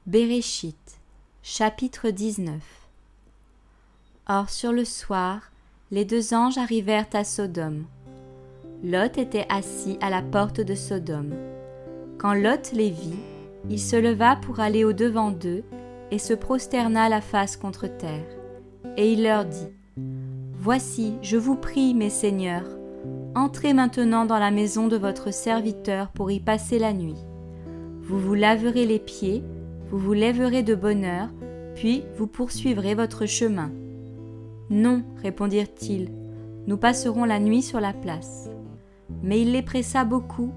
Béréchit, chapitre 19. Or sur le soir, les deux anges arrivèrent à Sodome. Lot était assis à la porte de Sodome. Quand Lot les vit, il se leva pour aller au-devant d'eux et se prosterna la face contre terre. Et il leur dit : Voici, je vous prie, mes seigneurs, entrez maintenant dans la maison de votre serviteur pour y passer la nuit. Vous vous laverez les pieds, vous vous lèverez de bonne heure, puis vous poursuivrez votre chemin. Non, répondirent-ils, nous passerons la nuit sur la place. Mais il les pressa beaucoup,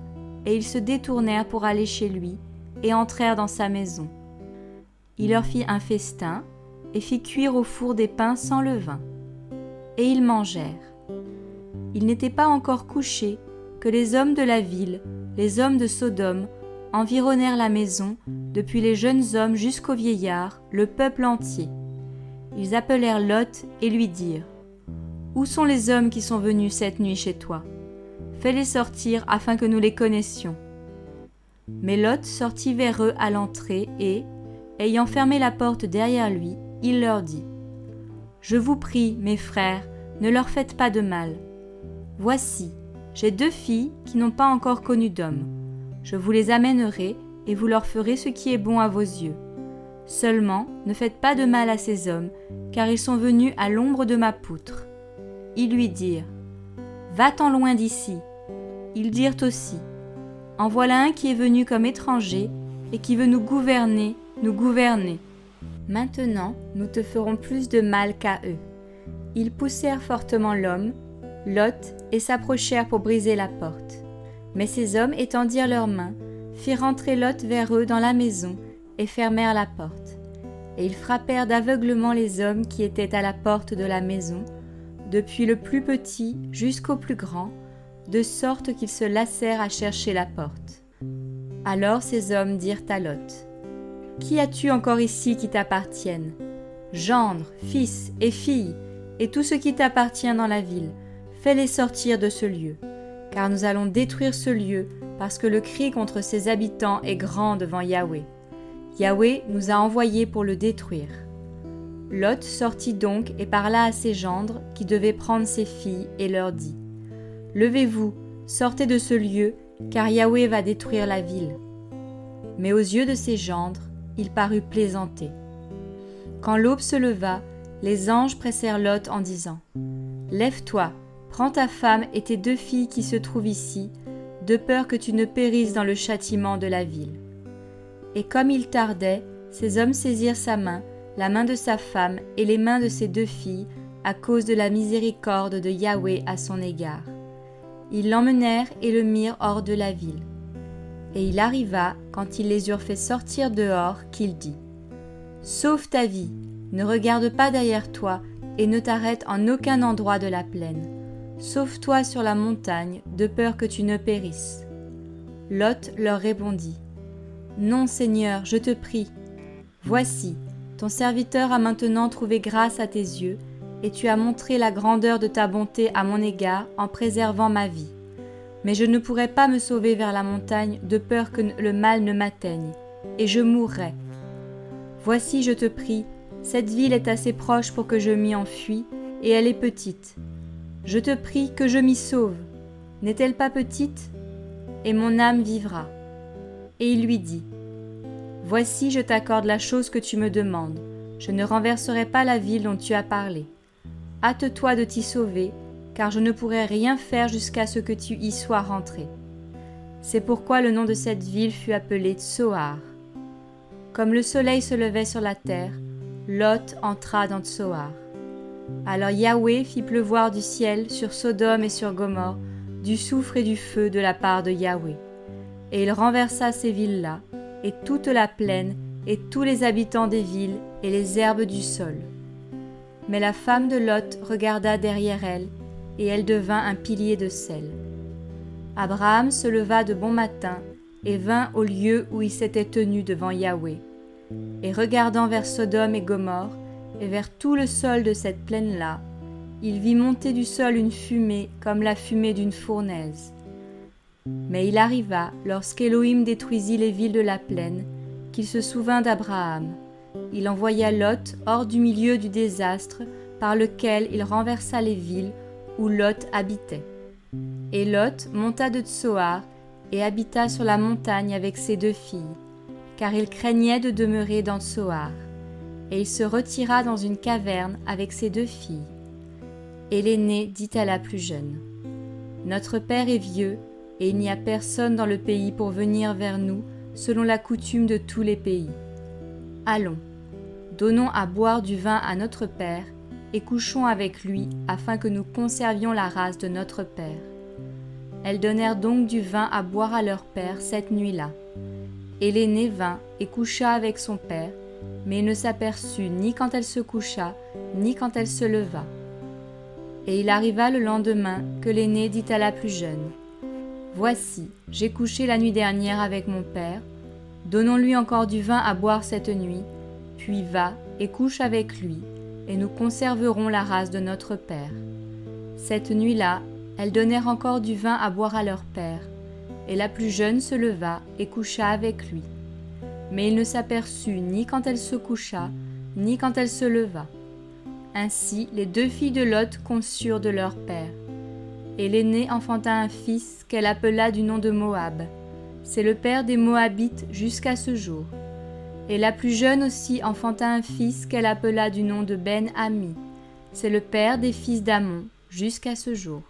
et ils se détournèrent pour aller chez lui, et entrèrent dans sa maison. Il leur fit un festin, et fit cuire au four des pains sans levain. Et ils mangèrent. Ils n'étaient pas encore couchés, que les hommes de la ville, les hommes de Sodome, environnèrent la maison, depuis les jeunes hommes jusqu'aux vieillards, le peuple entier. Ils appelèrent Lot et lui dirent : Où sont les hommes qui sont venus cette nuit chez toi ? Fais-les sortir afin que nous les connaissions. Mais Lot sortit vers eux à l'entrée et, ayant fermé la porte derrière lui, il leur dit : Je vous prie, mes frères, ne leur faites pas de mal. Voici, j'ai 2 filles qui n'ont pas encore connu d'homme. Je vous les amènerai et vous leur ferez ce qui est bon à vos yeux. Seulement, ne faites pas de mal à ces hommes, car ils sont venus à l'ombre de ma poutre. Ils lui dirent : Va-t'en loin d'ici. Ils dirent aussi : En voilà un qui est venu comme étranger et qui veut nous gouverner. Maintenant, nous te ferons plus de mal qu'à eux. Ils poussèrent fortement l'homme, Lot, et s'approchèrent pour briser la porte. Mais ces hommes étendirent leurs mains, firent entrer Lot vers eux dans la maison et fermèrent la porte. Et ils frappèrent d'aveuglement les hommes qui étaient à la porte de la maison, depuis le plus petit jusqu'au plus grand, de sorte qu'ils se lassèrent à chercher la porte. Alors ces hommes dirent à Lot : Qui as-tu encore ici qui t'appartienne ? Gendre, fils et filles, et tout ce qui t'appartient dans la ville, fais-les sortir de ce lieu. Car nous allons détruire ce lieu, parce que le cri contre ses habitants est grand devant Yahweh. Yahweh nous a envoyés pour le détruire. Lot sortit donc et parla à ses gendres, qui devaient prendre ses filles, et leur dit : Levez-vous, sortez de ce lieu, car Yahweh va détruire la ville. Mais aux yeux de ses gendres, il parut plaisanter. Quand l'aube se leva, les anges pressèrent Lot en disant : Lève-toi, prends ta femme et tes 2 filles qui se trouvent ici, de peur que tu ne périsses dans le châtiment de la ville. Et comme il tardait, ces hommes saisirent sa main, la main de sa femme et les mains de ses 2 filles, à cause de la miséricorde de Yahweh à son égard. Ils l'emmenèrent et le mirent hors de la ville. Et il arriva, quand ils les eurent fait sortir dehors, qu'il dit : Sauve ta vie, ne regarde pas derrière toi, et ne t'arrête en aucun endroit de la plaine. Sauve-toi sur la montagne, de peur que tu ne périsses. Lot leur répondit : Non, Seigneur, je te prie. Voici, ton serviteur a maintenant trouvé grâce à tes yeux, et tu as montré la grandeur de ta bonté à mon égard en préservant ma vie. Mais je ne pourrais pas me sauver vers la montagne de peur que le mal ne m'atteigne, et je mourrais. Voici, je te prie, cette ville est assez proche pour que je m'y enfuie, et elle est petite. Je te prie que je m'y sauve. N'est-elle pas petite ? Et mon âme vivra. Et il lui dit : Voici, je t'accorde la chose que tu me demandes. Je ne renverserai pas la ville dont tu as parlé. Hâte-toi de t'y sauver, car je ne pourrai rien faire jusqu'à ce que tu y sois rentré. C'est pourquoi le nom de cette ville fut appelé Tsoar. Comme le soleil se levait sur la terre, Lot entra dans Tsoar. Alors Yahweh fit pleuvoir du ciel sur Sodome et sur Gomorrhe du soufre et du feu de la part de Yahweh. Et il renversa ces villes-là, et toute la plaine, et tous les habitants des villes, et les herbes du sol. Mais la femme de Lot regarda derrière elle, et elle devint un pilier de sel. Abraham se leva de bon matin, et vint au lieu où il s'était tenu devant Yahweh. Et regardant vers Sodome et Gomorrhe, et vers tout le sol de cette plaine-là, il vit monter du sol une fumée comme la fumée d'une fournaise. Mais il arriva, lorsqu'Élohim détruisit les villes de la plaine, qu'il se souvint d'Abraham. Il envoya Lot hors du milieu du désastre par lequel il renversa les villes où Lot habitait. Et Lot monta de Tsoar et habita sur la montagne avec ses 2 filles, car il craignait de demeurer dans Tsoar. Et il se retira dans une caverne avec ses 2 filles. Et l'aînée dit à la plus jeune : « Notre père est vieux, et il n'y a personne dans le pays pour venir vers nous selon la coutume de tous les pays. Allons, donnons à boire du vin à notre père, et couchons avec lui, afin que nous conservions la race de notre père. » Elles donnèrent donc du vin à boire à leur père cette nuit-là. Et l'aînée vint et coucha avec son père, mais il ne s'aperçut ni quand elle se coucha, ni quand elle se leva. Et il arriva le lendemain que l'aînée dit à la plus jeune : « Voici, j'ai couché la nuit dernière avec mon père, donnons-lui encore du vin à boire cette nuit, puis va et couche avec lui, et nous conserverons la race de notre père. » Cette nuit-là, elles donnèrent encore du vin à boire à leur père, et la plus jeune se leva et coucha avec lui. Mais il ne s'aperçut ni quand elle se coucha, ni quand elle se leva. Ainsi les 2 filles de Lot conçurent de leur père. Et l'aînée enfanta un fils qu'elle appela du nom de Moab. C'est le père des Moabites jusqu'à ce jour. Et la plus jeune aussi enfanta un fils qu'elle appela du nom de Ben-Ami. C'est le père des fils d'Amon jusqu'à ce jour.